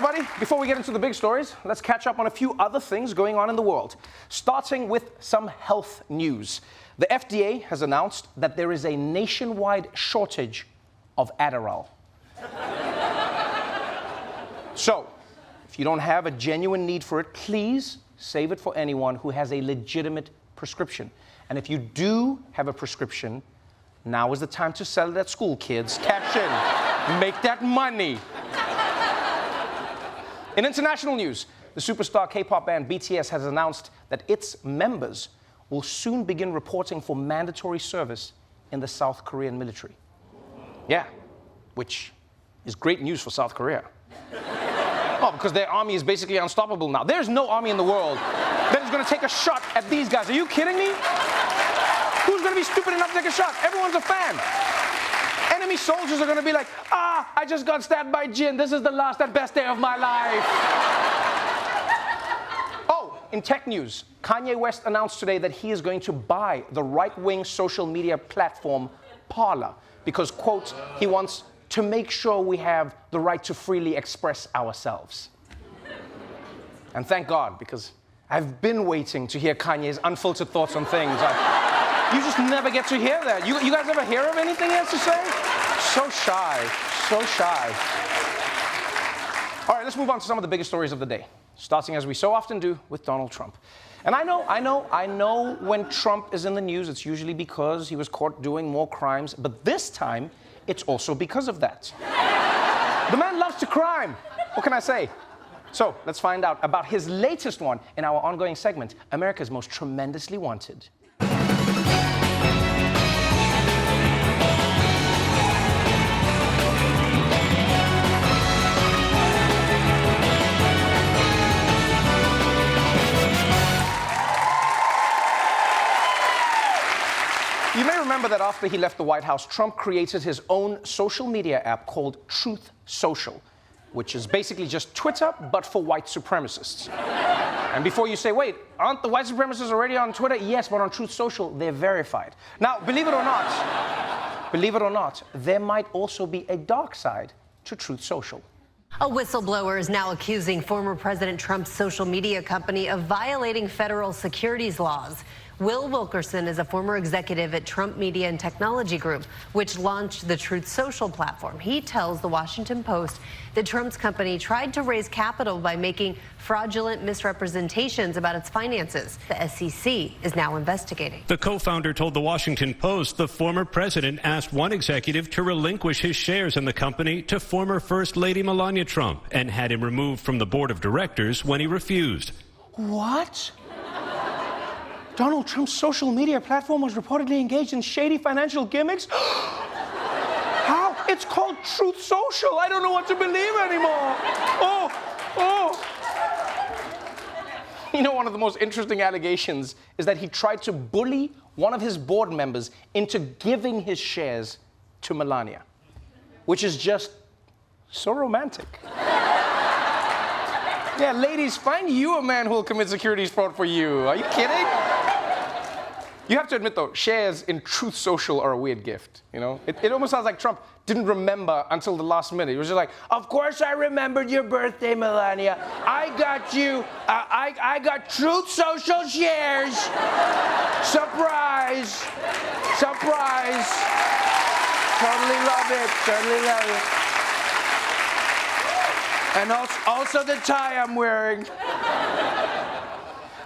everybody. Before we get into the big stories, let's catch up on a few other things going on in the world. Starting with some health news. The FDA has announced that there is a nationwide shortage of Adderall. So, if you don't have a genuine need for it, please save it for anyone who has a legitimate prescription. And if you do have a prescription, now is the time to sell it at school, kids. Cash in. Make that money. In international news, the superstar K-pop band BTS has announced that its members will soon begin reporting for mandatory service in the South Korean military. Yeah, which is great news for South Korea. Oh, because their army is basically unstoppable now. There's no army in the world that is going to take a shot at these guys. Are you kidding me? Who's going to be stupid enough to take a shot? Everyone's a fan. Enemy soldiers are going to be like, I just got stabbed by Jin. This is the last and best day of my life. Oh, in tech news, Kanye West announced today that he is going to buy the right-wing social media platform Parler because, quote, he wants to make sure we have the right to freely express ourselves. And thank God, because I've been waiting to hear Kanye's unfiltered thoughts on things. You just never get to hear that. You guys ever hear of anything he has to say? So shy, so shy. All right, let's move on to some of the biggest stories of the day, starting as we so often do with Donald Trump. And I know when Trump is in the news, it's usually because he was caught doing more crimes, but this time, it's also because of that. The man loves to crime. What can I say? So let's find out about his latest one in our ongoing segment, America's Most Tremendously Wanted. You may remember that after he left the White House, Trump created his own social media app called Truth Social, which is basically just Twitter, but for white supremacists. And before you say, wait, aren't the white supremacists already on Twitter? Yes, but on Truth Social, they're verified. Now, believe it or not, there might also be a dark side to Truth Social. A whistleblower is now accusing former President Trump's social media company of violating federal securities laws. Will Wilkerson is a former executive at Trump Media and Technology Group, which launched the Truth Social platform. He tells the Washington Post that Trump's company tried to raise capital by making fraudulent misrepresentations about its finances. The SEC is now investigating. The co-founder told the Washington Post the former president asked one executive to relinquish his shares in the company to former First Lady Melania Trump and had him removed from the board of directors when he refused. What? Donald Trump's social media platform was reportedly engaged in shady financial gimmicks? How? It's called Truth Social. I don't know what to believe anymore. Oh. You know, one of the most interesting allegations is that he tried to bully one of his board members into giving his shares to Melania, which is just so romantic. Yeah, ladies, find you a man who will commit securities fraud for you. Are you kidding? You have to admit, though, shares in Truth Social are a weird gift, you know? It almost sounds like Trump didn't remember until the last minute. He was just like, of course I remembered your birthday, Melania. I got you, I got Truth Social shares. Surprise. Surprise. Totally love it, totally love it. And also the tie I'm wearing.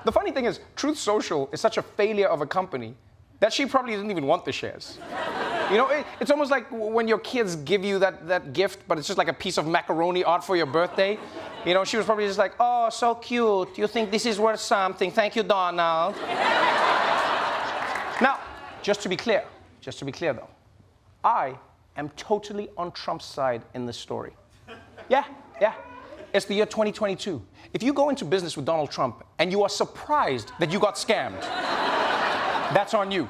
The funny thing is, Truth Social is such a failure of a company that she probably didn't even want the shares. You know, it's almost like when your kids give you that gift, but it's just like a piece of macaroni art for your birthday. You know, she was probably just like, oh, so cute. You think this is worth something. Thank you, Donald. Now, just to be clear though, I am totally on Trump's side in this story. Yeah. It's the year 2022. If you go into business with Donald Trump and you are surprised that you got scammed, that's on you.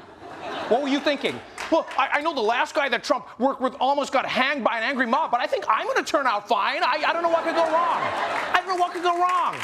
What were you thinking? Well, I know the last guy that Trump worked with almost got hanged by an angry mob, but I think I'm going to turn out fine. I don't know what could go wrong. I don't know what could go wrong.